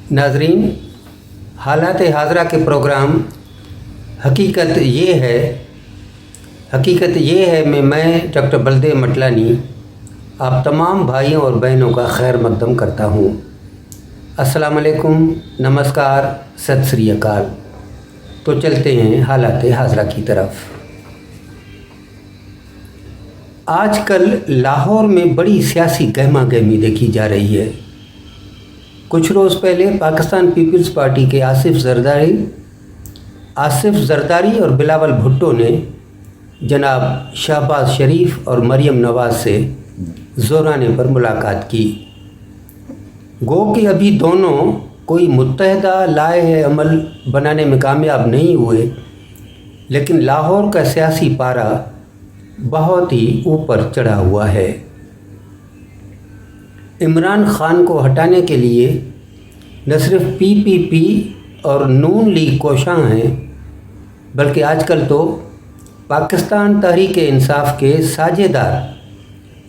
नाजरीन, हालात हाजरा के प्रोग्राम हकीकत ये है में मैं डॉक्टर बलदेव मटलानी आप तमाम भाइयों और बहनों का खैर मकदम करता हूँ। अस्सलाम वालेकुम, नमस्कार, सत श्री अकाल। तो चलते हैं हालात हाजरा की तरफ। आजकल लाहौर में बड़ी सियासी गहमा गहमी देखी जा रही है। कुछ रोज़ पहले पाकिस्तान पीपल्स पार्टी के आसिफ जरदारी और बिलावल भुट्टो ने जनाब शहबाज शरीफ और मरियम नवाज़ से ज़ोराने पर मुलाकात की। गो कि अभी दोनों कोई मुत्तहदा लाए अमल बनाने में कामयाब नहीं हुए, लेकिन लाहौर का सियासी पारा बहुत ही ऊपर चढ़ा हुआ है। इमरान खान को हटाने के लिए न सिर्फ पीपीपी और नून लीग कोशां हैं, बल्कि आजकल तो पाकिस्तान तहरीक इंसाफ के साझेदार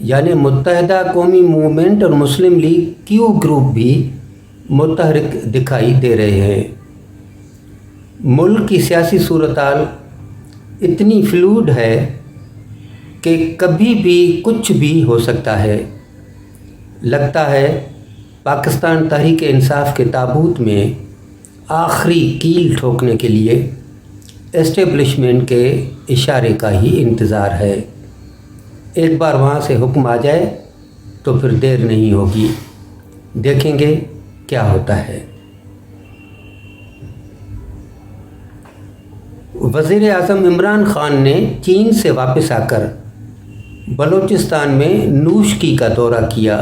यानी मुत्तहदा कौमी मूवमेंट और मुस्लिम लीग क्यू ग्रुप भी मुतहरिक दिखाई दे रहे हैं। मुल्क की सियासी सूरत-हाल इतनी फ्लूइड है कि कभी भी कुछ भी हो सकता है। लगता है पाकिस्तान तहरीक इंसाफ के ताबूत में आखिरी कील ठोकने के लिए एस्टेब्लिशमेंट के इशारे का ही इंतज़ार है। एक बार वहाँ से हुक्म आ जाए तो फिर देर नहीं होगी। देखेंगे क्या होता है। वज़ीर आज़म इमरान खान ने चीन से वापस आकर बलूचिस्तान में नूशकी का दौरा किया,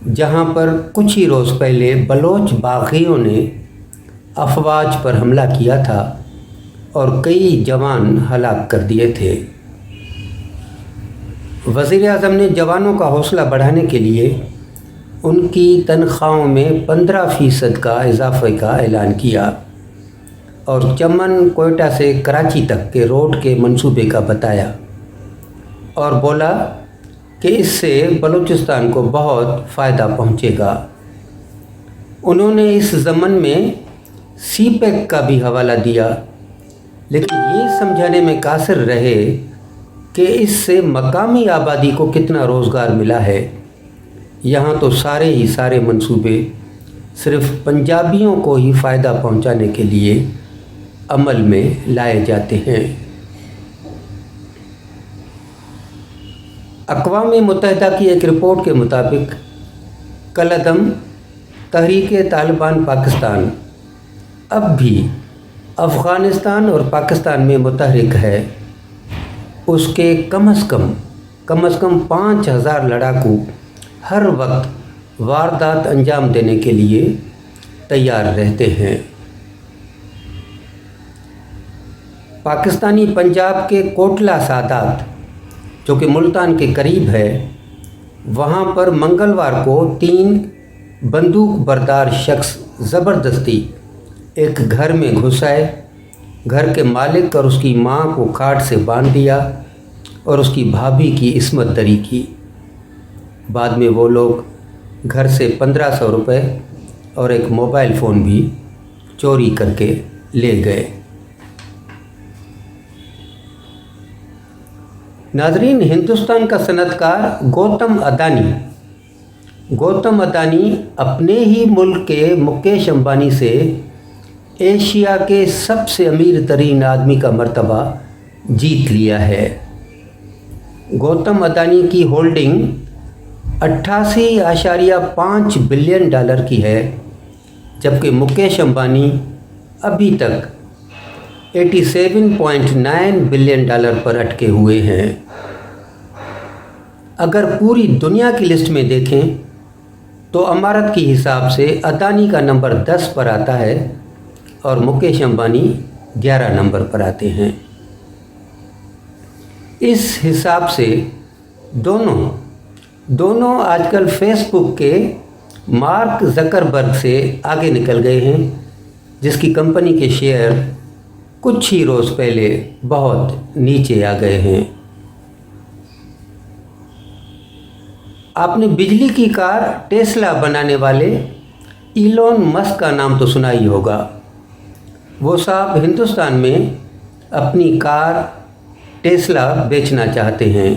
जहां पर कुछ ही रोज़ पहले बलोच बागियों ने अफवाज पर हमला किया था और कई जवान हलाक कर दिए थे। वज़ीर आज़म ने जवानों का हौसला बढ़ाने के लिए उनकी तनख्वाहों में 15% का इजाफे का ऐलान किया और चमन कोयटा से कराची तक के रोड के मंसूबे का बताया और बोला कि इससे बलूचिस्तान को बहुत फ़ायदा पहुंचेगा। उन्होंने इस ज़मन में सीपेक का भी हवाला दिया, लेकिन ये समझाने में कासिर रहे कि इससे मकामी आबादी को कितना रोज़गार मिला है। यहाँ तो सारे मंसूबे सिर्फ़ पंजाबियों को ही फ़ायदा पहुँचाने के लिए अमल में लाए जाते हैं। अक़वाम मुत्तहिदा की एक रिपोर्ट के मुताबिक कलअदम तहरीक तालिबान पाकिस्तान अब भी अफ़ग़ानिस्तान और पाकिस्तान में मुतहरिक है। उसके कम अज़ कम 5000 लड़ाकू हर वक्त वारदात अंजाम देने के लिए तैयार रहते हैं। पाकिस्तानी पंजाब के कोटला सादात, जो कि मुल्तान के करीब है, वहाँ पर मंगलवार को 3 बंदूक बरदार शख्स ज़बरदस्ती एक घर में घुस आए, घर के मालिक और उसकी माँ को खाट से बांध दिया और उसकी भाभी की इस्मत दरी की। बाद में वो लोग घर से 1500 रुपये और एक मोबाइल फ़ोन भी चोरी करके ले गए। नाजरीन, हिंदुस्तान का सनअतकार गौतम अदानी अपने ही मुल्क के मुकेश अंबानी से एशिया के सबसे अमीर तरीन आदमी का मर्तबा जीत लिया है। गौतम अदानी की होल्डिंग 88.5 बिलियन डॉलर की है, जबकि मुकेश अंबानी अभी तक 87.9 बिलियन डॉलर पर अटके हुए हैं। अगर पूरी दुनिया की लिस्ट में देखें तो अमारत के हिसाब से अदानी का नंबर 10 पर आता है और मुकेश अंबानी 11 नंबर पर आते हैं। इस हिसाब से दोनों आजकल फेसबुक के मार्क ज़करबर्ग से आगे निकल गए हैं, जिसकी कंपनी के शेयर कुछ ही रोज़ पहले बहुत नीचे आ गए हैं। आपने बिजली की कार टेस्ला बनाने वाले ایلون مسک کا نام تو سنا ہی ہوگا۔ وہ صاحب ہندوستان میں اپنی کار ٹیسلا بیچنا چاہتے ہیں۔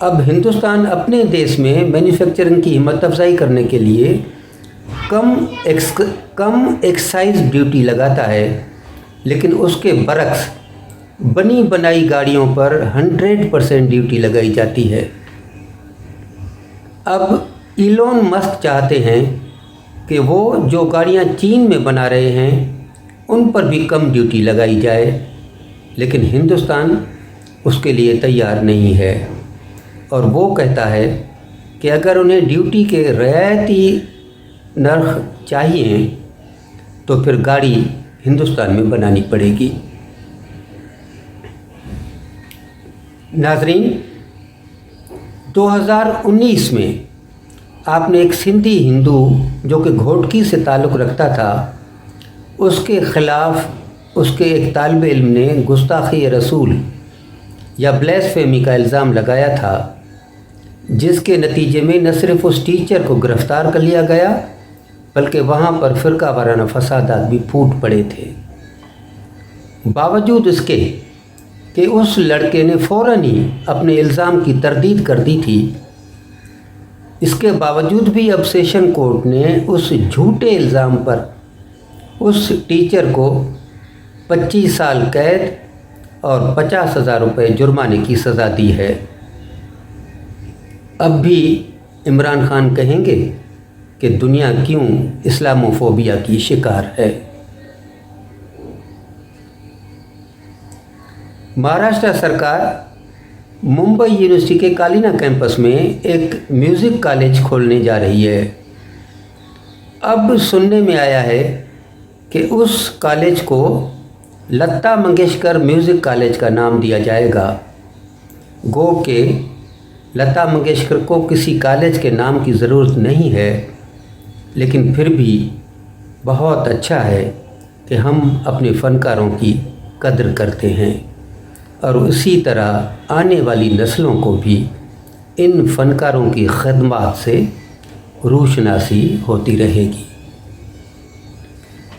اب ہندوستان اپنے دیش میں مینوفیکچرنگ کی ہمت افزائی کرنے کے لیے کم ایکسائز ڈیوٹی لگاتا ہے، لیکن اس کے برعکس بنی بنائی گاڑیوں پر 100% ڈیوٹی لگائی جاتی ہے۔ اب ایلون مسک چاہتے ہیں کہ وہ جو گاڑیاں چین میں بنا رہے ہیں ان پر بھی کم ڈیوٹی لگائی جائے، لیکن ہندوستان اس کے لیے تیار نہیں ہے، اور وہ کہتا ہے کہ اگر انہیں ڈیوٹی کے رعایتی نرخ چاہیے تو پھر گاڑی ہندوستان میں بنانی پڑے گی۔ ناظرین، 2019 میں آپ نے ایک سندھی ہندو جو کہ گھوٹکی سے تعلق رکھتا تھا، اس کے خلاف اس کے ایک طالب علم نے گستاخی رسول یا بلیسفیمی کا الزام لگایا تھا، جس کے نتیجے میں نہ صرف اس ٹیچر کو گرفتار کر لیا گیا بلکہ وہاں پر فرقہ وارانہ فسادات بھی پھوٹ پڑے تھے۔ باوجود اس کے کہ اس لڑکے نے فوراً ہی اپنے الزام کی تردید کر دی تھی، اس کے باوجود بھی اب سیشن کورٹ نے اس جھوٹے الزام پر اس ٹیچر کو 25 سال قید اور 50,000 روپے جرمانے کی سزا دی ہے۔ اب بھی عمران خان کہیں گے کہ دنیا کیوں اسلاموفوبیا کی شکار ہے۔ مہاراشٹر سرکار ممبئی یونیورسٹی کے کالینا کیمپس میں ایک میوزک کالج کھولنے جا رہی ہے۔ اب سننے میں آیا ہے کہ اس کالج کو لتا منگیشکر میوزک کالج کا نام دیا جائے گا۔ گو کہ لتا منگیشکر کو کسی کالج کے نام کی ضرورت نہیں ہے، لیکن پھر بھی بہت اچھا ہے کہ ہم اپنے فنکاروں کی قدر کرتے ہیں، اور اسی طرح آنے والی نسلوں کو بھی ان فنکاروں کی خدمات سے روشناسی ہوتی رہے گی۔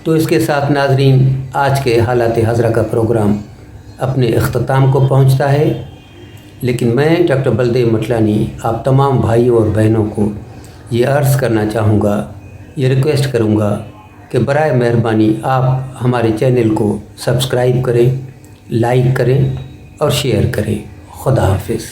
تو اس کے ساتھ ناظرین، آج کے حالات حاضرہ کا پروگرام اپنے اختتام کو پہنچتا ہے، لیکن میں ڈاکٹر بلدیو مٹلانی آپ تمام بھائیوں اور بہنوں کو یہ عرض کرنا چاہوں گا، یہ ریکویسٹ کروں گا کہ برائے مہربانی آپ ہمارے چینل کو سبسکرائب کریں، لائک کریں اور شیئر کریں۔ خدا حافظ۔